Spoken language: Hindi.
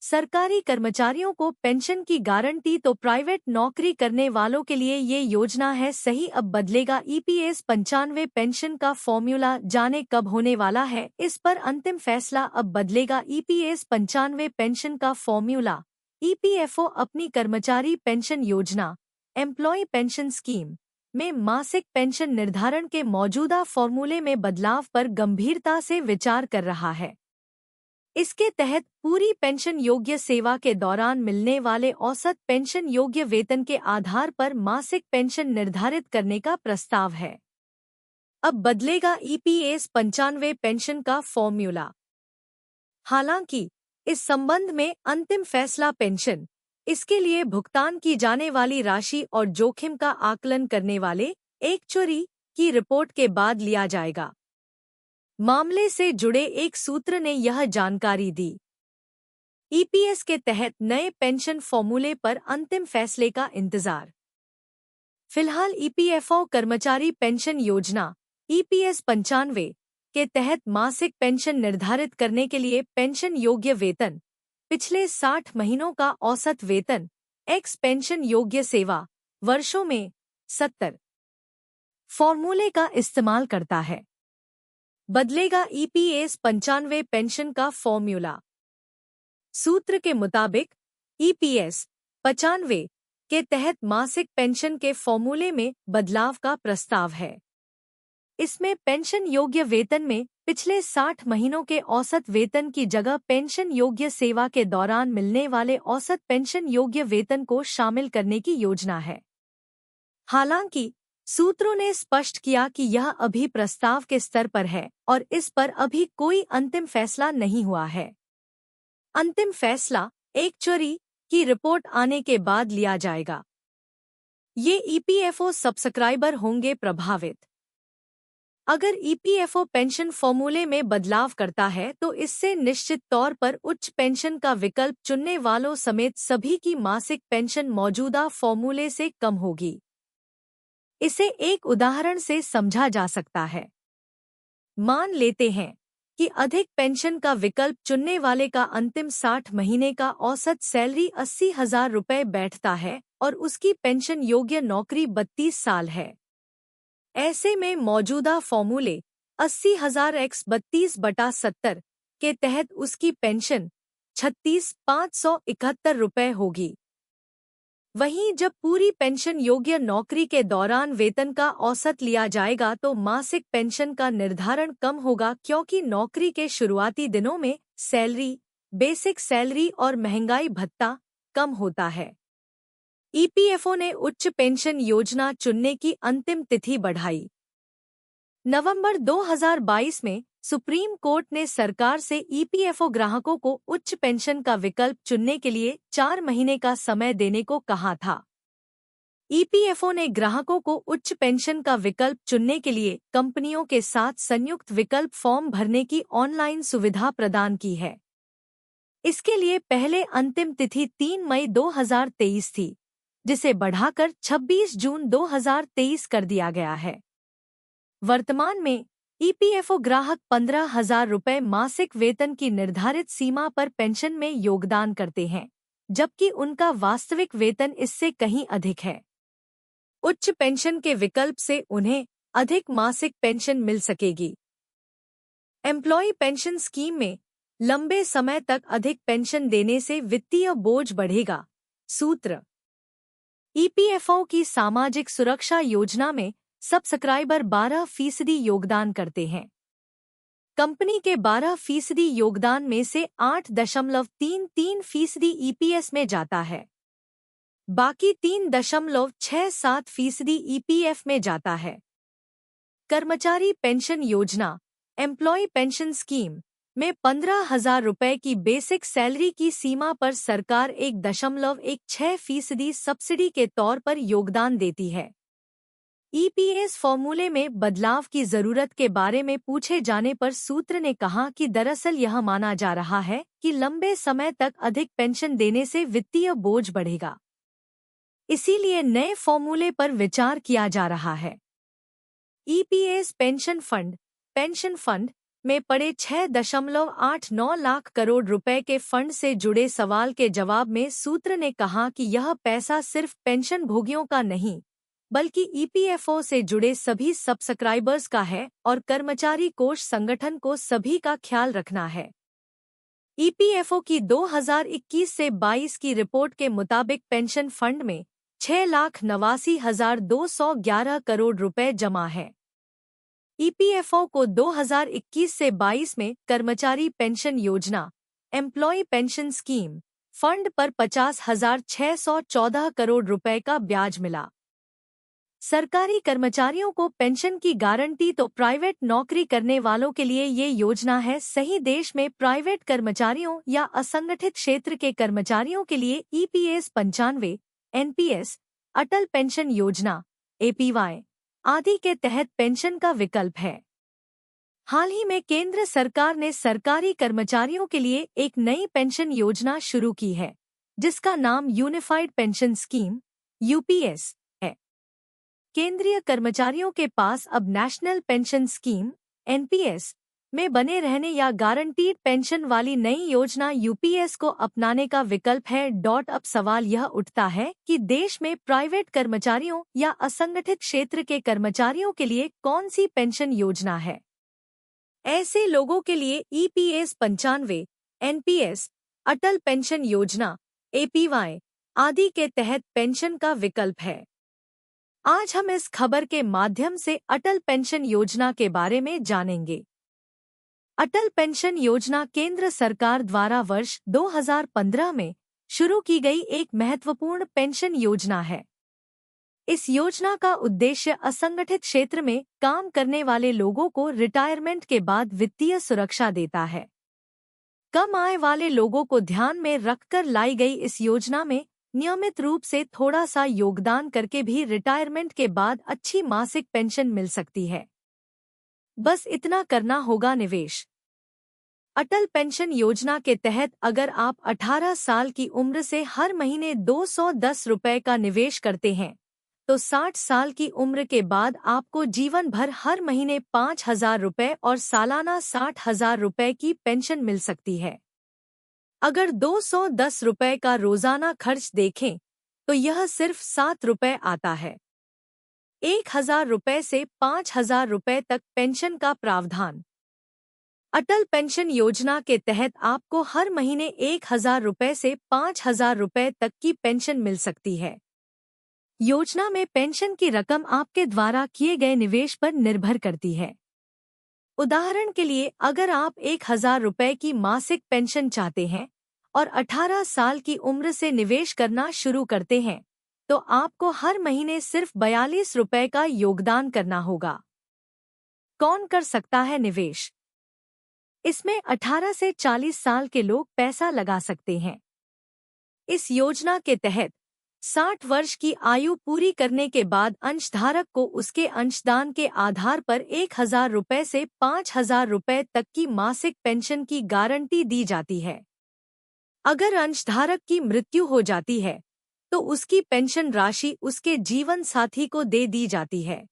सरकारी कर्मचारियों को पेंशन की गारंटी तो प्राइवेट नौकरी करने वालों के लिए ये योजना है सही। अब बदलेगा ईपीएस 95 पेंशन का फॉर्मूला, जाने कब होने वाला है इस पर अंतिम फैसला। अब बदलेगा ईपीएस 95 पेंशन का फॉर्मूला। ईपीएफओ अपनी कर्मचारी पेंशन योजना एम्प्लॉय पेंशन स्कीम में मासिक पेंशन निर्धारण के मौजूदा फॉर्मूले में बदलाव पर गंभीरता से विचार कर रहा है। इसके तहत पूरी पेंशन योग्य सेवा के दौरान मिलने वाले औसत पेंशन योग्य वेतन के आधार पर मासिक पेंशन निर्धारित करने का प्रस्ताव है। अब बदलेगा ईपीएस 95 पेंशन का फॉर्मूला। हालांकि इस संबंध में अंतिम फैसला पेंशन, इसके लिए भुगतान की जाने वाली राशि और जोखिम का आकलन करने वाले एक्चुअरी की रिपोर्ट के बाद लिया जाएगा। मामले से जुड़े एक सूत्र ने यह जानकारी दी। ईपीएस के तहत नए पेंशन फॉर्मूले पर अंतिम फैसले का इंतजार। फिलहाल ईपीएफओ कर्मचारी पेंशन योजना ईपीएस 95 के तहत मासिक पेंशन निर्धारित करने के लिए पेंशन योग्य वेतन, पिछले 60 महीनों का औसत वेतन एक्स पेंशन योग्य सेवा वर्षों में 70 फॉर्मूले का इस्तेमाल करता है। बदलेगा ईपीएस 95 पेंशन का फॉर्मूला। सूत्र के मुताबिक ईपीएस 95 के तहत मासिक पेंशन के फॉर्मूले में बदलाव का प्रस्ताव है। इसमें पेंशन योग्य वेतन में पिछले 60 महीनों के औसत वेतन की जगह पेंशन योग्य सेवा के दौरान मिलने वाले औसत पेंशन योग्य वेतन को शामिल करने की योजना है। हालांकि सूत्रों ने स्पष्ट किया कि यह अभी प्रस्ताव के स्तर पर है और इस पर अभी कोई अंतिम फैसला नहीं हुआ है। अंतिम फैसला एक्चुअरी की रिपोर्ट आने के बाद लिया जाएगा। ये ईपीएफओ सब्सक्राइबर होंगे प्रभावित। अगर ईपीएफओ पेंशन फॉर्मूले में बदलाव करता है तो इससे निश्चित तौर पर उच्च पेंशन का विकल्प चुनने वालों समेत सभी की मासिक पेंशन मौजूदा फॉर्मूले से कम होगी। इसे एक उदाहरण से समझा जा सकता है। मान लेते हैं कि अधिक पेंशन का विकल्प चुनने वाले का अंतिम 60 महीने का औसत सैलरी 80,000 रुपये बैठता है और उसकी पेंशन योग्य नौकरी 32 साल है। ऐसे में मौजूदा फॉर्मूले 80,000 x 32/70 के तहत उसकी पेंशन 36,571 रुपये होगी। वहीं जब पूरी पेंशन योग्य नौकरी के दौरान वेतन का औसत लिया जाएगा तो मासिक पेंशन का निर्धारण कम होगा, क्योंकि नौकरी के शुरुआती दिनों में सैलरी, बेसिक सैलरी और महंगाई भत्ता कम होता है। ईपीएफओ ने उच्च पेंशन योजना चुनने की अंतिम तिथि बढ़ाई। नवंबर 2022 में सुप्रीम कोर्ट ने सरकार से ईपीएफओ ग्राहकों को उच्च पेंशन का विकल्प चुनने के लिए 4 महीने का समय देने को कहा था। ईपीएफओ ने ग्राहकों को उच्च पेंशन का विकल्प चुनने के लिए कंपनियों के साथ संयुक्त विकल्प फॉर्म भरने की ऑनलाइन सुविधा प्रदान की है। इसके लिए पहले अंतिम तिथि 3 मई 2023 थी, जिसे बढ़ाकर 26 जून 2023 कर दिया गया है। वर्तमान में ईपीएफओ ग्राहक 15,000 रुपये मासिक वेतन की निर्धारित सीमा पर पेंशन में योगदान करते हैं, जबकि उनका वास्तविक वेतन इससे कहीं अधिक है। उच्च पेंशन के विकल्प से उन्हें अधिक मासिक पेंशन मिल सकेगी। एम्प्लॉय पेंशन स्कीम में लंबे समय तक अधिक पेंशन देने से वित्तीय बोझ बढ़ेगा। सूत्र: ईपीएफओ की सामाजिक सुरक्षा योजना में सब्सक्राइबर 12% योगदान करते हैं। कंपनी के 12% योगदान में से 8.33% ईपीएस में जाता है। बाकी 3.67% ईपीएफ में जाता है। कर्मचारी पेंशन योजना एम्प्लॉय पेंशन स्कीम में 15,000 रुपये की बेसिक सैलरी की सीमा पर सरकार 1.16% सब्सिडी के तौर पर योगदान देती है। ईपीएस फॉर्मूले में बदलाव की जरूरत के बारे में पूछे जाने पर सूत्र ने कहा कि दरअसल यह माना जा रहा है कि लंबे समय तक अधिक पेंशन देने से वित्तीय बोझ बढ़ेगा। इसीलिए नए फॉर्मूले पर विचार किया जा रहा है। ईपीएस पेंशन फंड में पड़े 6.89 लाख करोड़ रुपए के फंड से जुड़े सवाल के जवाब में सूत्र ने कहा कि यह पैसा सिर्फ पेंशन भोगियों का नहीं, बल्कि ईपीएफओ से जुड़े सभी सब्सक्राइबर्स का है और कर्मचारी कोष संगठन को सभी का ख्याल रखना है। ईपीएफओ की 2021 से 22 की रिपोर्ट के मुताबिक पेंशन फंड में 6,89,211 करोड़ रुपए जमा है। ईपीएफओ को 2021 से 22 में कर्मचारी पेंशन योजना एम्प्लॉय पेंशन स्कीम फंड पर 50,614 करोड़ रुपए का ब्याज मिला। सरकारी कर्मचारियों को पेंशन की गारंटी तो प्राइवेट नौकरी करने वालों के लिए ये योजना है सही। देश में प्राइवेट कर्मचारियों या असंगठित क्षेत्र के कर्मचारियों के लिए ईपीएस 95, एनपीएस, अटल पेंशन योजना एपीवाई आदि के तहत पेंशन का विकल्प है। हाल ही में केंद्र सरकार ने सरकारी कर्मचारियों के लिए एक नई पेंशन योजना शुरू की है, जिसका नाम यूनिफाइड पेंशन स्कीम यूपीएस है। केंद्रीय कर्मचारियों के पास अब नेशनल पेंशन स्कीम एनपीएस में बने रहने या गारंटीड पेंशन वाली नई योजना यूपीएस को अपनाने का विकल्प है। अब सवाल यह उठता है कि देश में प्राइवेट कर्मचारियों या असंगठित क्षेत्र के कर्मचारियों के लिए कौन सी पेंशन योजना है। ऐसे लोगों के लिए ईपीएस 95, एनपीएस, अटल पेंशन योजना एपीवाई आदि के तहत पेंशन का विकल्प है। आज हम इस खबर के माध्यम से अटल पेंशन योजना के बारे में जानेंगे। अटल पेंशन योजना केंद्र सरकार द्वारा वर्ष 2015 में शुरू की गई एक महत्वपूर्ण पेंशन योजना है। इस योजना का उद्देश्य असंगठित क्षेत्र में काम करने वाले लोगों को रिटायरमेंट के बाद वित्तीय सुरक्षा देता है। कम आय वाले लोगों को ध्यान में रखकर लाई गई इस योजना में नियमित रूप से थोड़ा सा योगदान करके भी रिटायरमेंट के बाद अच्छी मासिक पेंशन मिल सकती है। बस इतना करना होगा निवेश। अटल पेंशन योजना के तहत अगर आप 18 साल की उम्र से हर महीने 210 रुपए का निवेश करते हैं, तो 60 साल की उम्र के बाद आपको जीवन भर हर महीने 5,000 रुपए और सालाना 60,000 रुपए की पेंशन मिल सकती है। अगर 210 रुपए का रोजाना खर्च देखें तो यह सिर्फ 7 रुपए आता है। 1,000 रुपए से 5,000 रुपए तक पेंशन का प्रावधान। अटल पेंशन योजना के तहत आपको हर महीने 1,000 रुपए से 5,000 रुपए तक की पेंशन मिल सकती है। योजना में पेंशन की रकम आपके द्वारा किए गए निवेश पर निर्भर करती है। उदाहरण के लिए अगर आप 1,000 रुपए की मासिक पेंशन चाहते हैं और 18 साल की उम्र से निवेश करना शुरू करते हैं, तो आपको हर महीने सिर्फ 42 रुपए का योगदान करना होगा। कौन कर सकता है निवेश? इसमें 18 से 40 साल के लोग पैसा लगा सकते हैं। इस योजना के तहत 60 वर्ष की आयु पूरी करने के बाद अंशधारक को उसके अंशदान के आधार पर 1,000 रुपए से 5,000 रुपए तक की मासिक पेंशन की गारंटी दी जाती है। अगर अंशधारक की मृत्यु हो जाती है, तो उसकी पेंशन राशि उसके जीवन साथी को दे दी जाती है।